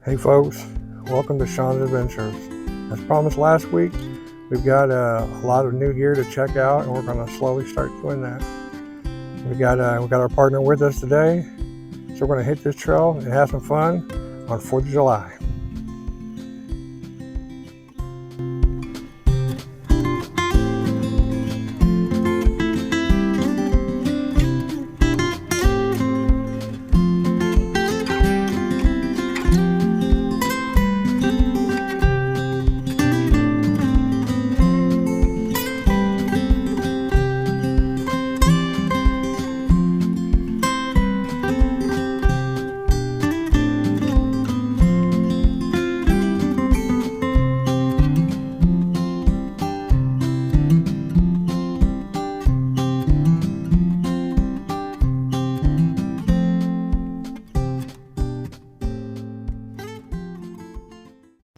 Hey folks, welcome to Shawn's Adventures. As promised last week, we've got a lot of new gear to check out, and we're going to slowly start doing that. We got our partner with us today, so we're going to hit this trail and have some fun on 4th of July.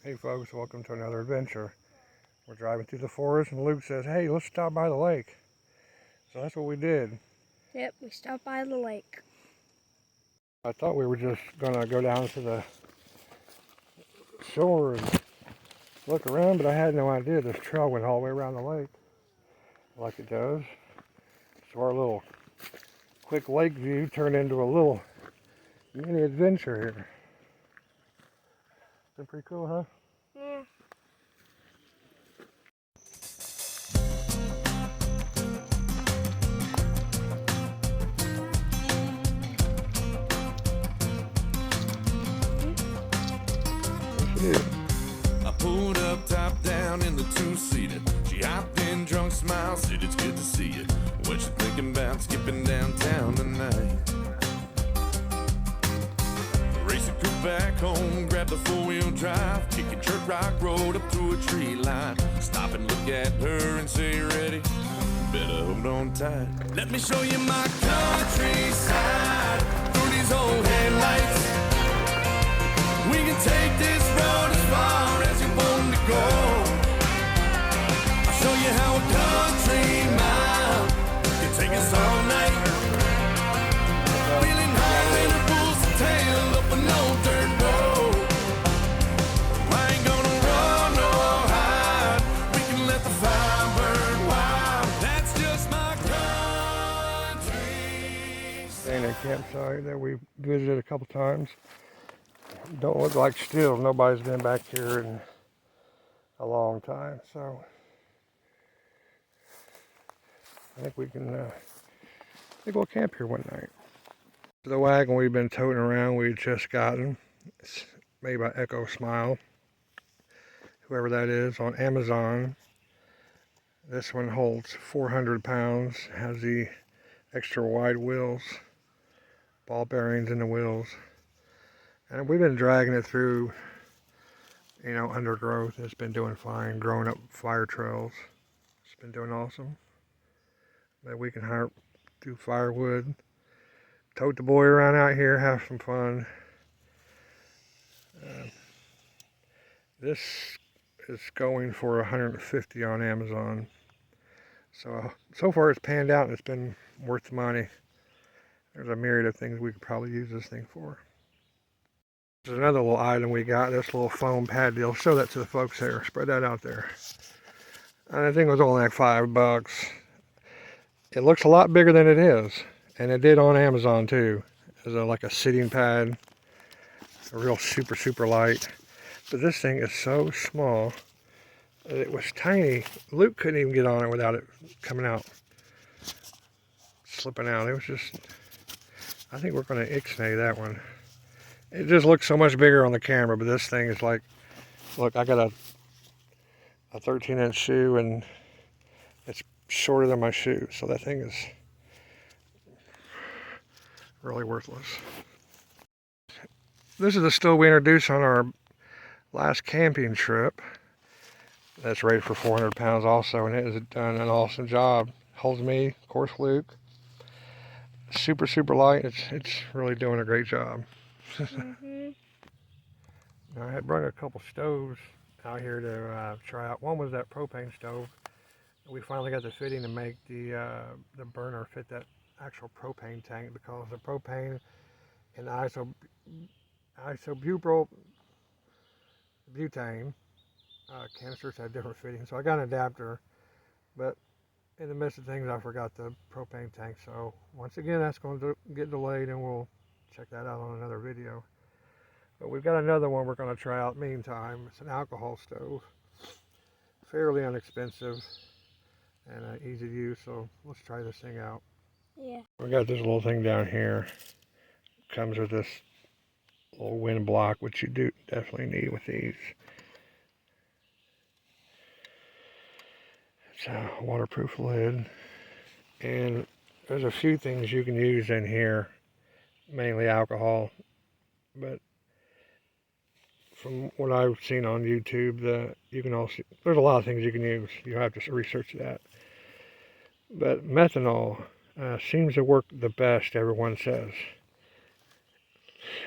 Hey folks, welcome to another adventure. We're driving through the forest and Luke says, hey, let's stop by the lake. So that's what we did. Yep, we stopped by the lake. I thought we were just gonna go down to the shore and look around, but I had no idea this trail went all the way around the lake like it does. So our little quick lake view turned into a little mini adventure here. Been pretty cool, huh? Yeah. I pulled up top down in the two-seater. She hopped in, drunk smile, said it's good to see you. What you thinking about skipping downtown tonight? Race a coupe back home, grab the four-wheel drive, kicking Church Rock Road up through a tree line. Stop and look at her and say, ready? Better hold on tight. Let me show you my countryside through these old headlights. We can take this road as far as you want to go. I'll show you how a country mile can take us all night. Feeling high when it pulls the tail up an old dirt road. I ain't gonna run no hide. We can let the fire burn wild. That's just my country. Staying at a campsite that we visited a couple times. Don't look like still nobody's been back here in a long time, so I think we can I think we'll camp here one night. The wagon we've been toting around, we just gotten. It's made by Echo Smile, whoever that is, on Amazon. This one holds 400 pounds, has the extra wide wheels, ball bearings in the wheels. And we've been dragging it through, undergrowth. It's been doing fine, growing up fire trails. It's been doing awesome. But we can do firewood, tote the boy around out here, have some fun. This is going for $150 on Amazon. So far it's panned out and it's been worth the money. There's a myriad of things we could probably use this thing for. There's another little item we got, this little foam pad deal. Show that to the folks there. Spread that out there. And I think it was only like $5. It looks a lot bigger than it is. And it did on Amazon too. It's like a sitting pad. A real super light. But this thing is so small. It was tiny. Luke couldn't even get on it without it coming out. Slipping out. It was just, I think we're going to ixnay that one. It just looks so much bigger on the camera, but this thing is like, look, I got a 13-inch shoe and it's shorter than my shoe. So that thing is really worthless. This is the stove we introduced on our last camping trip. That's rated for 400 pounds also, and it has done an awesome job. Holds me, of course, Luke. Super light. It's really doing a great job. I had brought a couple stoves out here to try out. One was that propane stove. We finally got the fitting to make the burner fit that actual propane tank, because the propane and the isobutryl butane. Canisters had different fittings, so I got an adapter, but in the midst of things I forgot the propane tank, so once again that's going to get delayed, and we'll check that out on another video. But we've got another one we're going to try out meantime. It's an alcohol stove, fairly inexpensive and easy to use, so let's try this thing out. Yeah. We got this little thing down here. Comes with this little wind block, which you do definitely need with these. It's a waterproof lid, and there's a few things you can use in here, mainly alcohol, but from what I've seen on YouTube, you can also, there's a lot of things you can use. You'll have to research that. But methanol seems to work the best, everyone says.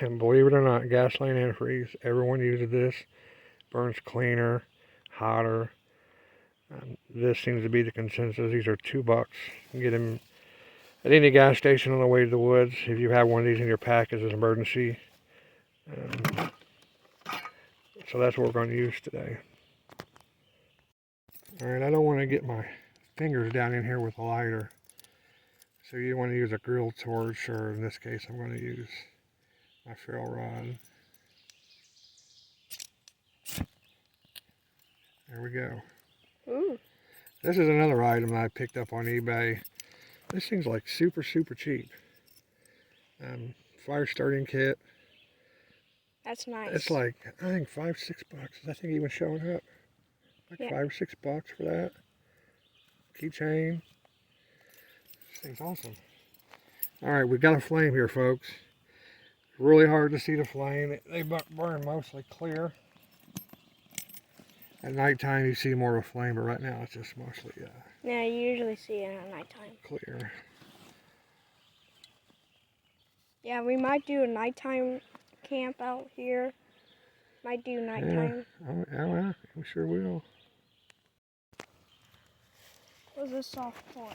And believe it or not, gasoline antifreeze, everyone uses this. Burns cleaner, hotter. This seems to be the consensus. These are $2. You can get them at any gas station on the way to the woods if you have one of these in your pack as an emergency. So that's what we're going to use today. Alright, I don't want to get my fingers down in here with a lighter. So you want to use a grill torch, or in this case I'm going to use my ferro rod. There we go. Ooh. This is another item that I picked up on eBay. This thing's like super cheap. Fire starting kit. That's nice. It's like, I think $5-6. Is that thing even showing up? Like Yeah. $5 or $6 for that. Keychain. This thing's awesome. Alright, we've got a flame here, folks. Really hard to see the flame. They burn mostly clear. At nighttime you see more of a flame, but right now it's just mostly Yeah, you usually see it at nighttime. clear. Yeah, we might do a nighttime camp out here. Might do nighttime. Yeah, we sure will. What's this soft for?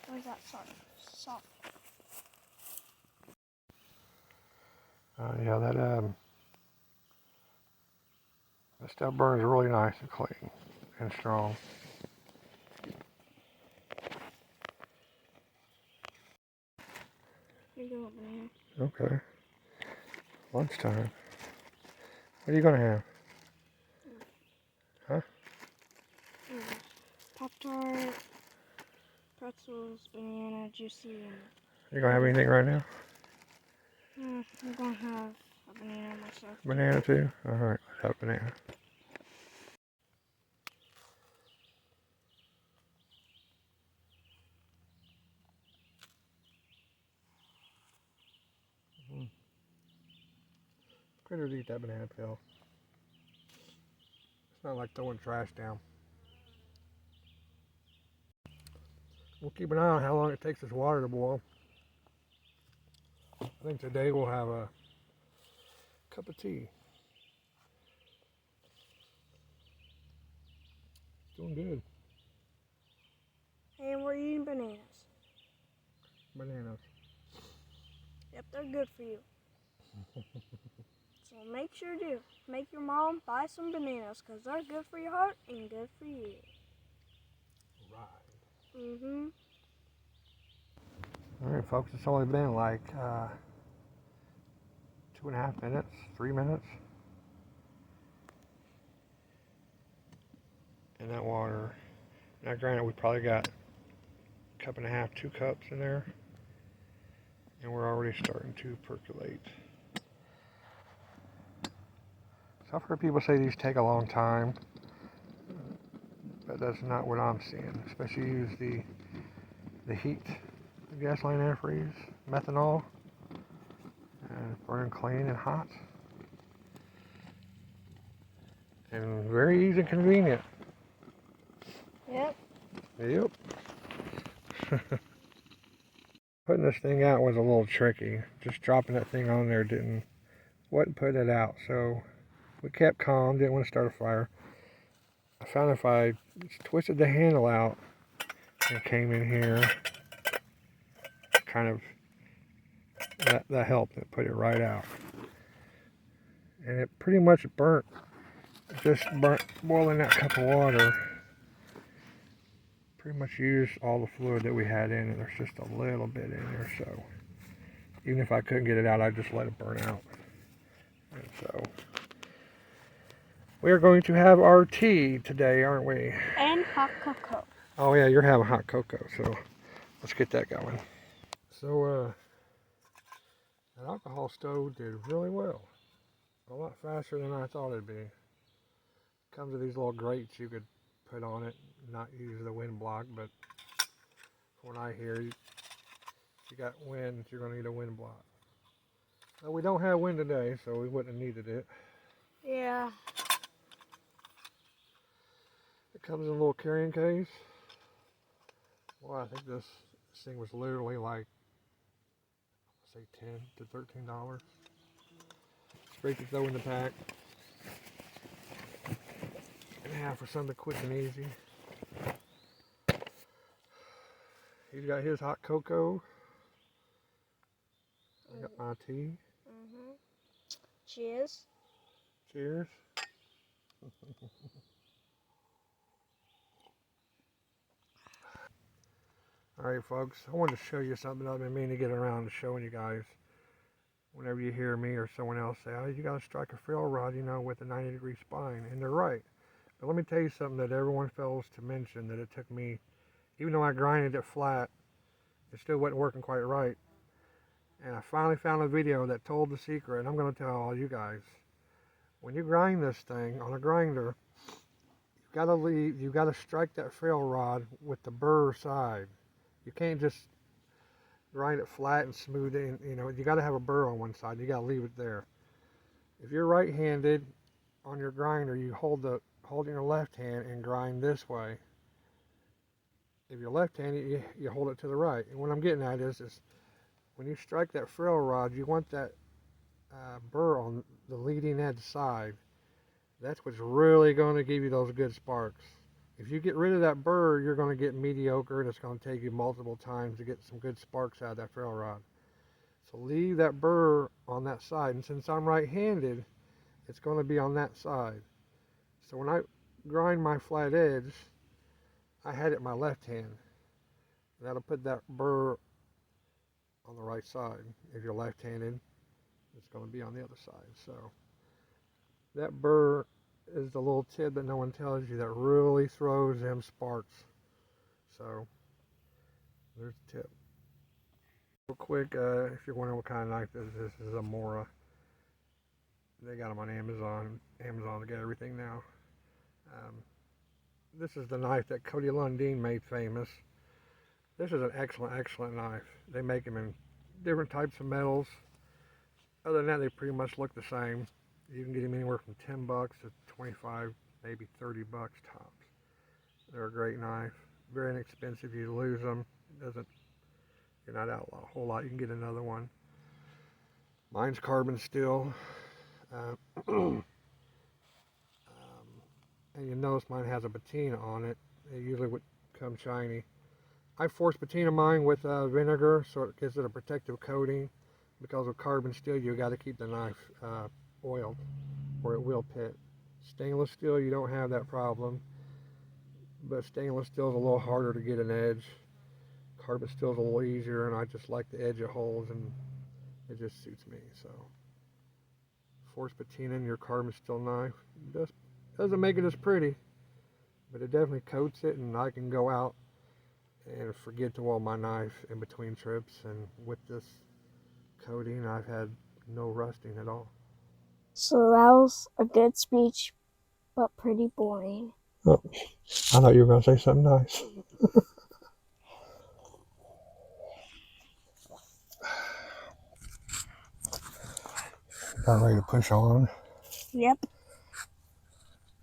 What is that soft? Yeah, that stuff burns really nice and clean and strong. Here you go, man. Okay. Lunchtime. What are you gonna have? Huh? Pop-Tart, pretzels, banana, juicy, You gonna have anything right now? and I'm gonna have a banana myself. Banana too? Alright, let's have banana. Critters eat that banana peel. It's not like throwing trash down. We'll keep an eye on how long it takes this water to boil. I think today we'll have a cup of tea. Doing good. And we're eating bananas. Bananas. Yep, they're good for you. So make sure to make your mom buy some bananas, because they're good for your heart and good for you. Right. Mm-hmm. Alright folks, it's only been like 2.5 minutes, 3 minutes. And that water, now granted we probably got a cup and a half, 2 cups in there. And we're already starting to percolate. So I've heard people say these take a long time, but that's not what I'm seeing. Especially use the heat, the gasoline antifreeze, methanol, and burning clean and hot. And very easy and convenient. Yep. Yep. Putting this thing out was a little tricky. Just dropping that thing on there wasn't putting it out. So we kept calm, didn't want to start a fire. I found if I just twisted the handle out and came in here, kind of, that helped. It put it right out. And it pretty much burnt just boiling that cup of water pretty much used all the fluid that we had in it. There's just a little bit in there, so even if I couldn't get it out, I'd just let it burn out. And so we are going to have our tea today, aren't we? And hot cocoa. Oh yeah, you're having hot cocoa, so let's get that going. So that alcohol stove did really well. A lot faster than I thought it'd be. Comes with these little grates you could put on it, not use the wind block, but from what I hear, you got wind, you're going to need a wind block. Well, we don't have wind today, so we wouldn't have needed it. Yeah. It comes in a little carrying case. Well, I think this thing was literally like, say $10 to $13. Straight to throw in the pack. And half for something quick and easy. He's got his hot cocoa. I got my tea. Cheers. Cheers. Alright folks, I wanted to show you something I've been meaning to get around to showing you guys. Whenever you hear me or someone else say, oh, you got to strike a ferrule rod, you know, with a 90-degree spine. And they're right. But let me tell you something that everyone fails to mention, that it took me, even though I grinded it flat, it still wasn't working quite right. And I finally found a video that told the secret, and I'm going to tell all you guys. When you grind this thing on a grinder, you've got to strike that ferrule rod with the burr side. You can't just grind it flat and smooth it. You know, you got to have a burr on one side. You got to leave it there. If you're right-handed on your grinder, you hold in your left hand and grind this way. If you're left-handed, you hold it to the right. And what I'm getting at is when you strike that ferrule rod, you want that burr on the leading edge side. That's what's really going to give you those good sparks. If you get rid of that burr, you're going to get mediocre, and it's going to take you multiple times to get some good sparks out of that ferrule rod. So leave that burr on that side. And since I'm right-handed, it's going to be on that side. So when I grind my flat edge, I had it in my left hand. That'll put that burr on the right side. If you're left-handed, it's going to be on the other side. So that burr is the little tip that no one tells you that really throws them sparks. So there's the tip. Real quick, if you're wondering what kind of knife this is, this is a Mora. They got them on Amazon to get everything now. This is the knife that Cody Lundeen made famous. This is an excellent knife. They make them in different types of metals. Other than that, they pretty much look the same. You can get them anywhere from $10 to 25, maybe $30 tops. They're a great knife. Very inexpensive. You lose them, you're not out a whole lot. You can get another one. Mine's carbon steel. And you notice mine has a patina on it. It usually would come shiny. I force patina mine with vinegar, so it gives it a protective coating. Because of carbon steel, you got to keep the knife oiled, or it will pit. Stainless steel, you don't have that problem, but stainless steel is a little harder to get an edge. Carbon steel is a little easier, and I just like the edge it holds, and it just suits me. So, force patina in your carbon steel knife doesn't make it as pretty, but it definitely coats it, and I can go out and forget to oil my knife in between trips, and with this coating, I've had no rusting at all. So that was a good speech, but pretty boring. Oh, I thought you were going to say something nice. About ready to push on. Yep.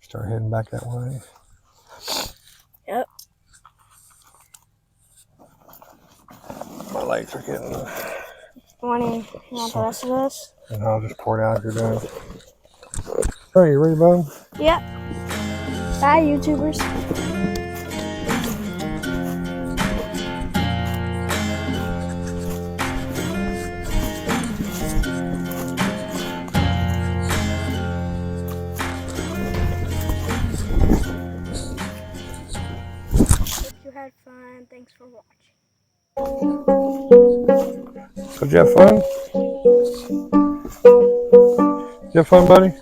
Start heading back that way. Yep. My legs are getting... Want the rest of this? And I'll just pour it out if you're done. Hey, you ready, bud? Yep. Bye, YouTubers. had fun. Thanks for watching. So did you have fun? Did you have fun, buddy?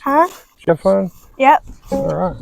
Huh? Did you have fun? Yep. All right.